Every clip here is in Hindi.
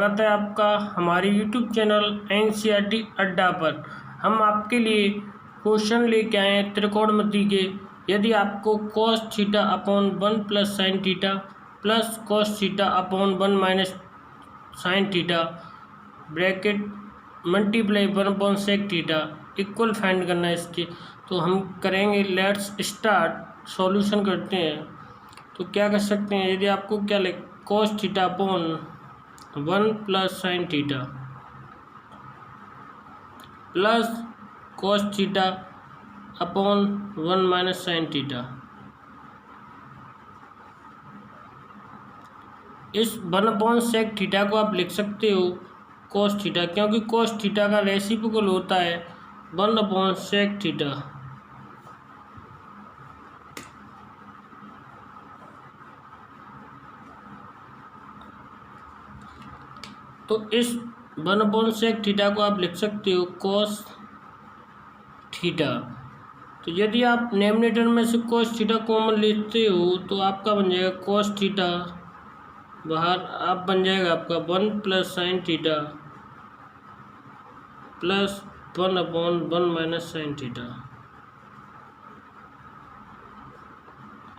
स्वागत है आपका हमारे YouTube चैनल NCERT अड्डा पर। हम आपके लिए क्वेश्चन लेके आए हैं त्रिकोणमिति के। यदि आपको cos theta upon 1 plus sine theta plus cos theta upon 1 minus sine theta bracket multiply 1 upon sec theta equal find करना है इसके, तो हम करेंगे। लेट्स स्टार्ट, सॉल्यूशन करते हैं। तो क्या कर सकते हैं, यदि आपको क्या लिख cos theta upon 1 plus sine theta plus cos theta upon 1 minus sine theta, इस 1 अपॉन सेक थीटा को आप लिख सकते हो cos थीटा, क्योंकि cos थीटा का रेसिप्रोकल होता है 1 अपॉन सेक थीटा। तो इस 1 अपॉन सेक थीटा को आप लिख सकते हो cos थीटा। तो यदि आप डिनोमिनेटर में से cos थीटा कॉमन लेते हो तो आपका बन जाएगा cos थीटा, बाहर आप बन जाएगा आपका 1 plus sine theta plus 1 upon 1 minus sine theta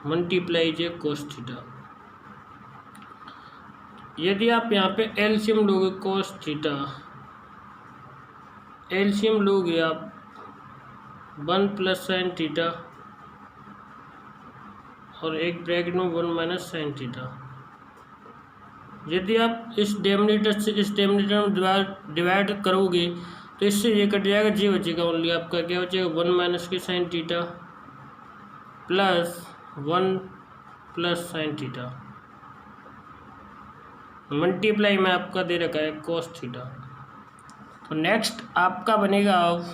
multiply J cos theta. यदि आप यहाँ पे एलसीएम लोगे cos थीटा, एलसीएम लोगे आप 1 प्लस साइन थीटा और एक ब्रैकेट में 1 माइनस साइन थीटा। यदि आप इस डिनोमिनेटर से इस डिनोमिनेटर में डिवाइड करोगे तो इससे ये कट जाएगा, जी बचेगा ओनली आपका क्या बचेगा 1 माइनस के sign theta plus 1 plus sine theta multiply में आपका दे रखा है cos थीटा। तो नेक्स्ट आपका बनेगा अब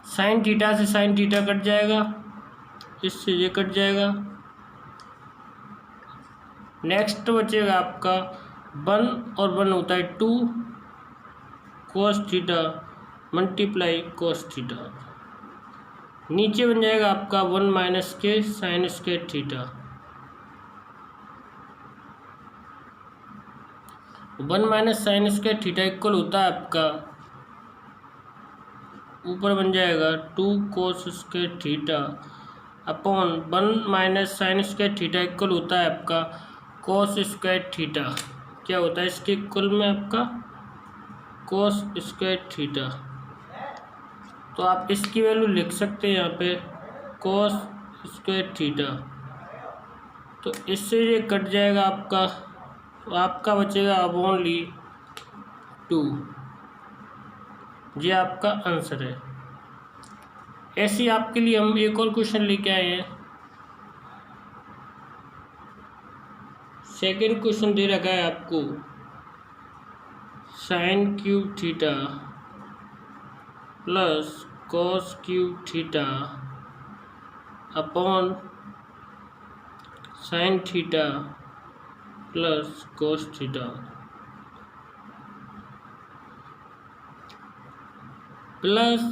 साइन थीटा से साइन थीटा कट जाएगा, इससे ये कट जाएगा। नेक्स्ट बचेगा आपका 1 और 1 होता है 2 cos theta multiply cos theta. नीचे बन जाएगा आपका 1 माइनस के sign square theta. 1 minus sign square theta equal होता है आपका, ऊपर बन जाएगा 2 cos square theta upon 1 minus sign square theta equal होता है आपका cos स्क्वायर थीटा। क्या होता है इसके इक्वल में आपका cos स्क्वायर थीटा। तो आप इसकी वैल्यू लिख सकते हैं यहाँ पे cos स्क्वायर थीटा। तो इससे ये कट जाएगा आपका, तो आपका बचेगा अब ओनली 2। ये आपका आंसर है। ऐसे ही आपके लिए हम एक और क्वेश्चन लेके आए हैं। सेकंड क्वेश्चन दे रखा है आपको sine cube theta plus cos cube theta upon sine theta plus cos theta plus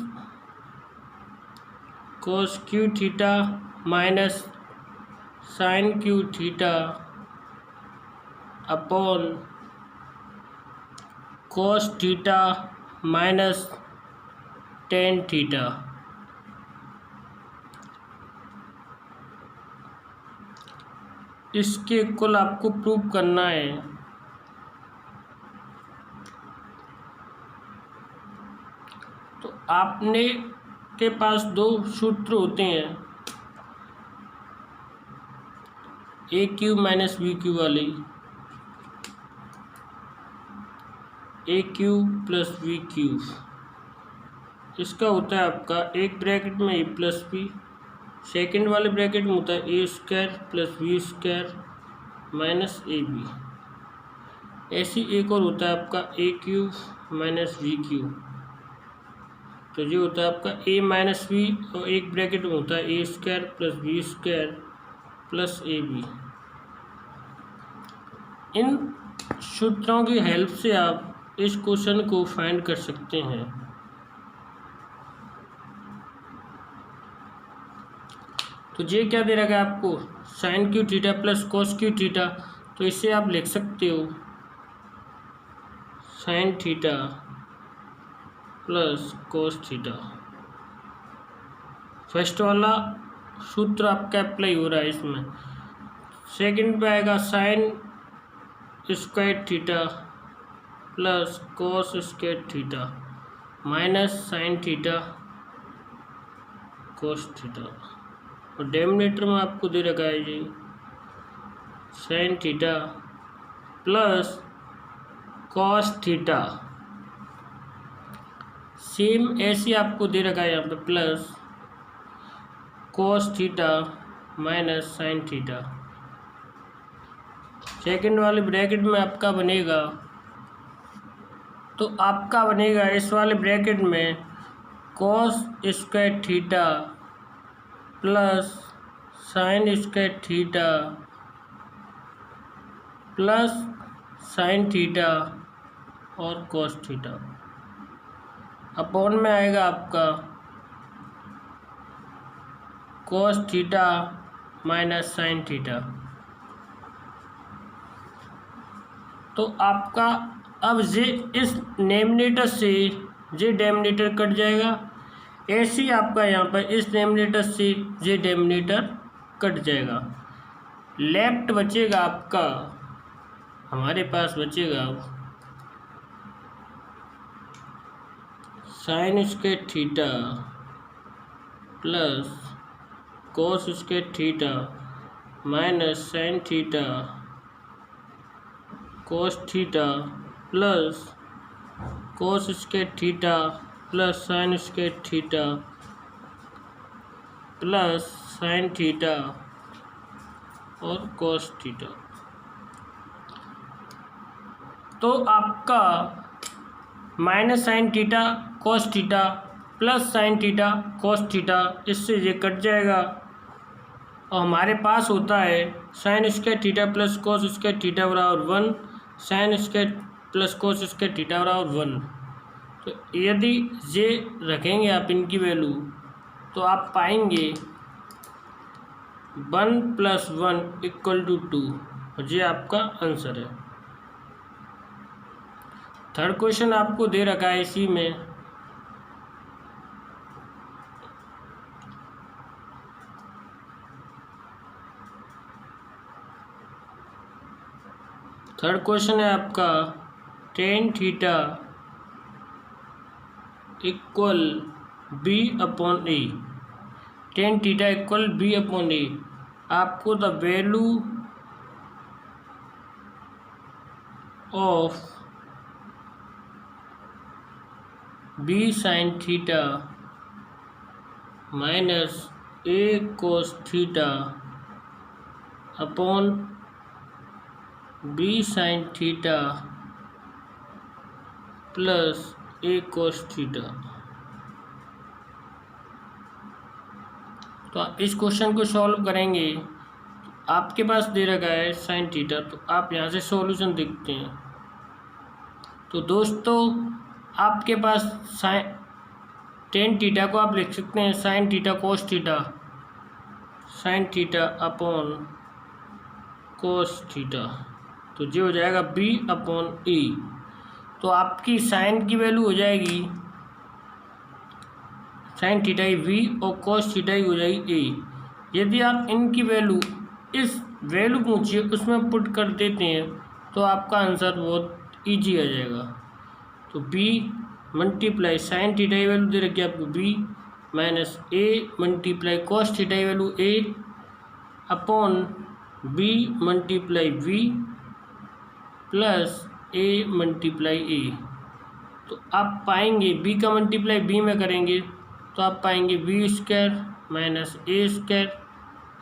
cos cube theta minus sine cube theta upon cos theta minus tan theta. इसके इक्वल आपको प्रूव करना है। तो आपने के पास दो सूत्र होते हैं, A cube minus B cube वाले, A cube plus B cube. इसका होता है आपका एक ब्रैकेट में ए प्लस बी, सेकेंड वाले ब्रैकेट में होता है A square plus B square minus A B. ऐसे एक और होता है आपका A cube minus B cube. तो ये होता है आपका ए माइनस बी और एक ब्रैकेट में होता है A square plus B square plus A B. इन सूत्रों की हेल्प से आप इस क्वेश्चन को फाइंड कर सकते हैं। तो ये क्या दे रखा है आपको sine cube theta plus cos cube theta. तो तो इसे आप लिख सकते हो sine theta plus cos theta. First वाला सूत्र आपका अप्लाई हो रहा है इसमें। सेकंड पे आएगा sine square theta plus cos square theta minus sine theta cos theta. और डेनोमिनेटर में आपको दे रखा है जी sine theta plus cos theta. Same ऐसे आपको दे रखा है यहाँ पे plus cos theta minus sine theta. Second वाले ब्रैकेट में आपका बनेगा, तो आपका बनेगा इस वाले ब्रैकेट में कोस square theta plus sine square theta plus sine theta और कोस थीटा अपॉन में आएगा आपका कोस थीटा माइनस साइन थीटा। तो आपका अब जे इस डेनोमिनेटर से जे डेनोमिनेटर कट जाएगा, ऐसे ही आपका यहाँ पर इस डेनोमिनेटर से जे डेनोमिनेटर कट जाएगा। लेफ्ट बचेगा आपका, हमारे पास बचेगा अब sign square theta plus cos square theta minus sine theta cos theta plus cos square theta plus sine square theta plus sine theta और कोस थीटा। तो आपका minus sine theta cos theta plus sine theta cos theta इससे ये कट जाएगा और हमारे पास होता है sign square theta plus cos square theta बराबर 1, sine square plus cos square theta बराबर 1। तो यदि ये रखेंगे आप इनकी वैल्यू तो आप पाएंगे 1 + 1 = 2 और ये आपका आंसर है। थर्ड क्वेश्चन आपको दे रखा है इसी में, थर्ड क्वेश्चन है आपका tan theta = b/a। tan theta = b/a। आपको the value of b sin theta minus a cos theta upon b sin theta plus a cos theta. तो आप इस क्वेश्चन को सॉल्व करेंगे, आपके पास दे रखा है साइन थीटा, तो आप यहाँ से सॉल्यूशन देखते हैं। तो दोस्तों आपके पास tan थीटा को आप लिख सकते हैं sign theta cos theta, sine theta upon cos theta, तो जो हो जाएगा b/a। तो आपकी साइन की वैल्यू हो जाएगी साइन थीटा ही v और कोस थीटा ही हो जाएगी a। यदि आप इनकी वैल्यू इस वैल्यू पूछिए उसमें पुट कर देते हैं तो आपका आंसर बहुत इजी आ जाएगा। तो b × साइन थीटा की वैल्यू दे रखी है आपको b minus a × cos theta की value a upon b × v plus a × a। तो आप पाएंगे b का मल्टीप्लाई b में करेंगे तो आप पाएंगे v² minus a²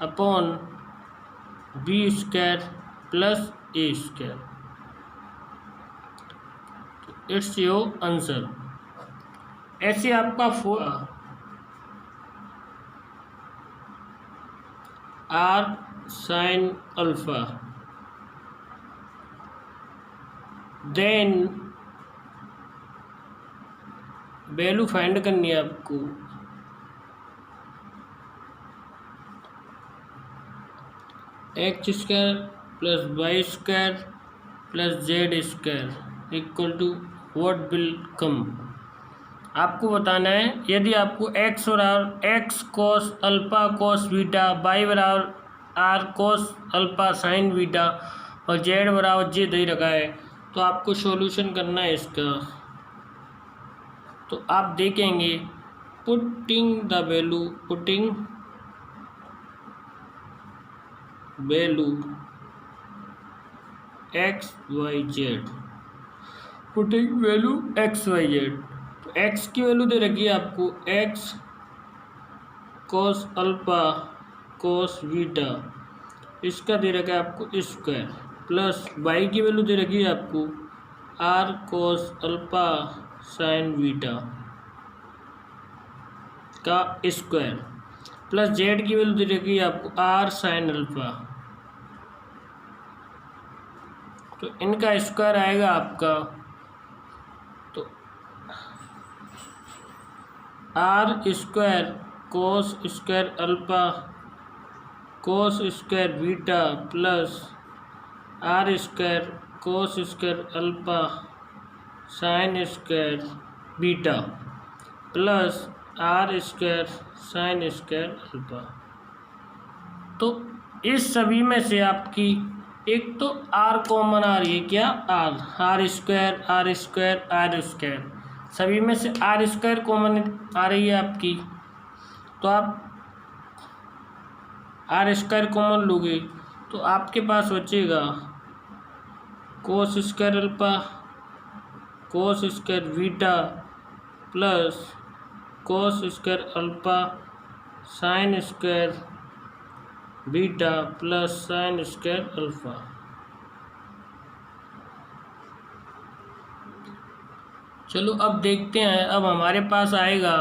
upon b² plus a²। It's your answer. ऐसे आपका r sin alpha, then value find करनी है आपको x² plus Y square plus Z square equal to what will come. आपको बताना है यदि आपको एक्स बराबर X cos alpha cos beta, Y बराबर R cos alpha sine beta और जेड बराबर जे दे रखा है तो आपको सॉल्यूशन करना है इसका। तो आप देखेंगे putting value x y z, putting value x y z. तो एक्स की वैल्यू दे रखी है आपको x cos alpha cos beta, इसका दे रखा है आपको स्क्वायर, प्लस वाई की वैल्यू दे रखी है आपको r cos alpha sine beta का स्क्वायर, प्लस जेड की वैल्यू दे रखी है आपको आर साइन अल्फा। तो इनका स्क्वायर आएगा आपका तो r square cos square alpha cos square beta plus r square cos square alpha sine square beta plus r square sine square alpha. तो इस सभी में से आपकी एक तो आर कॉमन आ रही है, क्या r square r square r square, सभी में से आर स्क्वायर कॉमन आ रही है आपकी। तो आप आर स्क्वायर कॉमन लोगे तो आपके पास बचेगा कोस square alpha cos square beta plus cos square alpha sine square beta plus sine square alpha. चलो अब देखते हैं, अब हमारे पास आएगा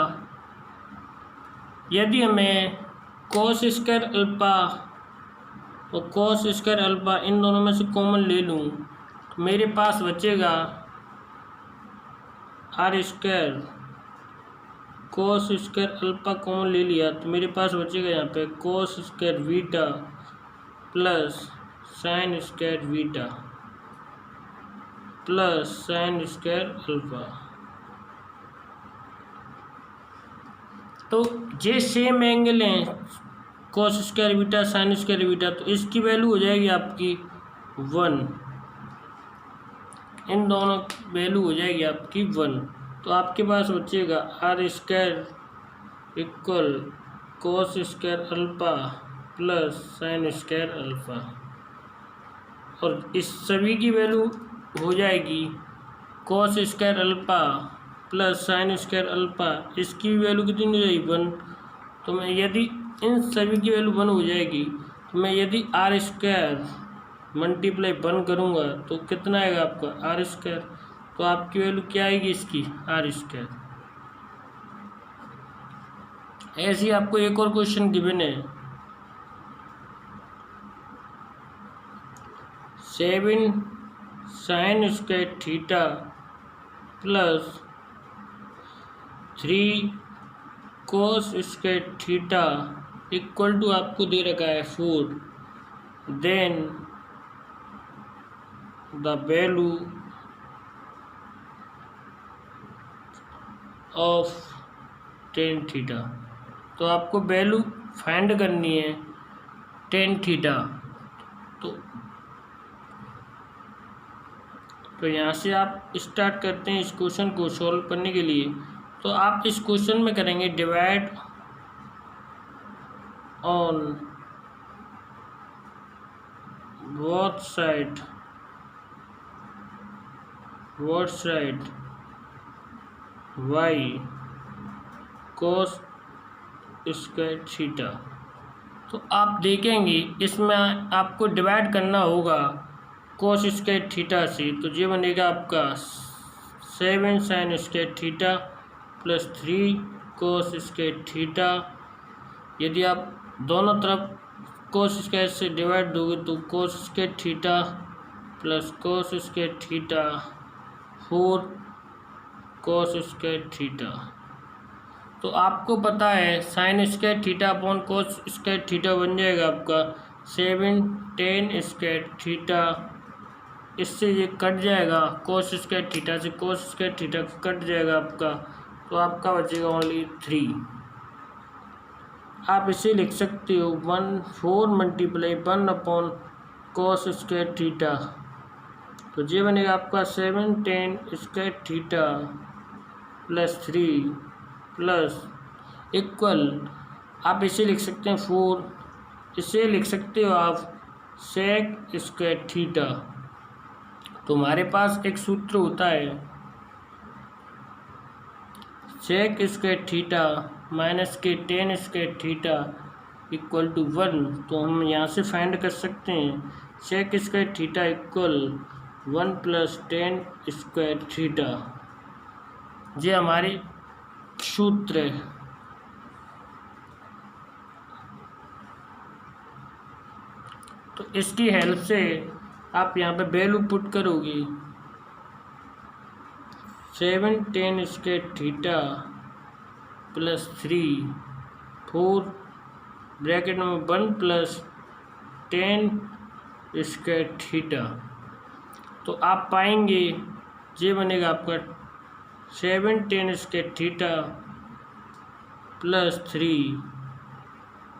यदि हमें कोस स्क्वायर अल्फा और कोस स्क्वायर अल्फा इन दोनों में से कॉमन ले लूँ तो मेरे पास बचेगा r square cos square alpha common ले लिया तो मेरे पास बचेगा यहाँ पे cos square beta plus sine square beta plus sine square alpha. तो ये सेम एंगल हैं cos square beta sine square beta, तो इसकी वैल्यू हो जाएगी आपकी 1, इन दोनों वैल्यू हो जाएगी आपकी 1। तो आपके पास बचेगा r square equal cos square alpha plus sine square alpha, और इस सभी की वैल्यू हो जाएगी cos square alpha plus sine square alpha, इसकी वैल्यू कितनी हो जाएगी 1। तो मैं यदि इन सभी की वैल्यू 1 हो जाएगी तो मैं यदि आर स्क्वायर मल्टीप्लाई 1 करूँगा तो कितना आएगा आपका आर स्क्वायर, तो आपकी वैल्यू क्या आएगी इसकी आर स्क्वायर। ऐसे ही आपको एक और क्वेश्चन गिवन है 7 sine square theta plus 3 cos square theta equal to आपको दे रखा है 4, then the value of tan theta. तो आपको वैल्यू फाइंड करनी है टेन थीटा। तो यहाँ से आप स्टार्ट करते हैं इस क्वेश्चन को सॉल्व करने के लिए। तो आप इस क्वेश्चन में करेंगे divide on both side by cos square theta. तो आप देखेंगे इसमें आपको डिवाइड करना होगा कोस स्क्वायर थीटा से, तो ये बनेगा आपका 7 sine square theta plus 3 cos square theta. यदि आप दोनों तरफ कोस स्क्वायर से डिवाइड दोगे तो कोस square theta plus cos square theta 4 कोस स्क्वायर थीटा। तो आपको पता है साइन स्क्वायर थीटा अपॉन कोस स्क्वायर थीटा बन जाएगा आपका 7 tan स्क्वायर थीटा, इससे ये कट जाएगा, कोस स्क्वायर थीटा से कोस स्क्वायर थीटा कट जाएगा आपका, तो आपका बचेगा ओनली 3। आप इसे लिख सकते हो 4 मल्टीप्लाई 1 कोस स्क्वायर थीटा, तो ये बनेगा आपका 7 tan square theta plus 3 plus equal, आप इसे लिख सकते हैं 4, इसे लिख सकते हो आप सेक स्क्वायर थीटा। तो हमारे पास एक सूत्र होता है सेक स्क्वायर थीटा माइनस के tan square theta equal to 1, तो हम यहाँ से फाइंड कर सकते हैं sec square theta equal 1 plus tan square theta, ये हमारी सूत्र है। तो इसकी हेल्प से आप यहाँ पे वैल्यू पुट करोगे 7 tan square theta plus 3 4 bracket में 1 प्लस tan स्क्वायर थीटा, तो आप पाएंगे ये बनेगा आपका 7 tan square theta plus 3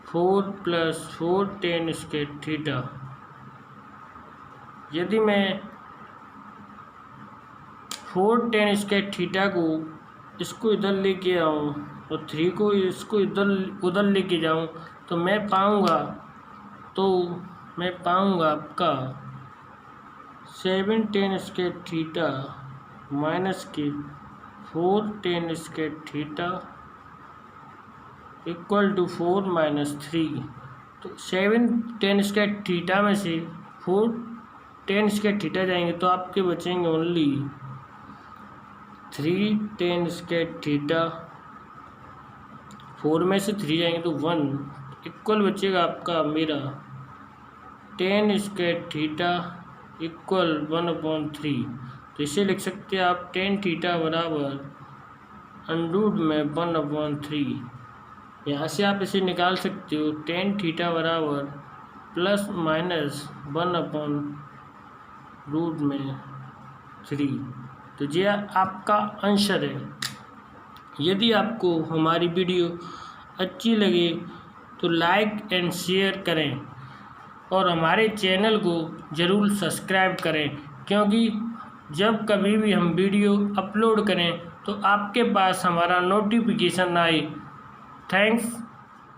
4 plus 4 tan square theta. यदि मैं 4 tan स्क्वायर थीटा को इसको इधर लेके आऊँ और 3 को इसको उधर लेके जाऊँ, तो मैं पाऊँगा आपका 7 tan स्क्वायर थीटा माइनस के 4 tan square theta equal to 4 minus 3। तो 7 tan स्क्वायर थीटा में से 4 tan स्क्वायर थीटा जाएंगे तो आपके बचेंगे ओनली 3 tan स्क्वायर थीटा, 4 में से 3 जाएंगे तो 1 इक्वल बचेगा आपका मेरा tan स्क्वायर थीटा इक्वल 1/3। तो इसे लिख सकते हैं आप tan थीटा बराबर अंडरूट में 1/3। यहाँ से आप इसे निकाल सकते हो tan थीटा बराबर प्लस माइनस 1/3। तो ये आपका आंसर है। यदि आपको हमारी वीडियो अच्छी लगे तो लाइक एंड शेयर करें और हमारे चैनल को ज़रूर सब्सक्राइब करें, क्योंकि जब कभी भी हम वीडियो अपलोड करें तो आपके पास हमारा नोटिफिकेशन आए। थैंक्स।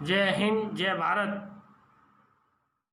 जय हिंद, जय भारत।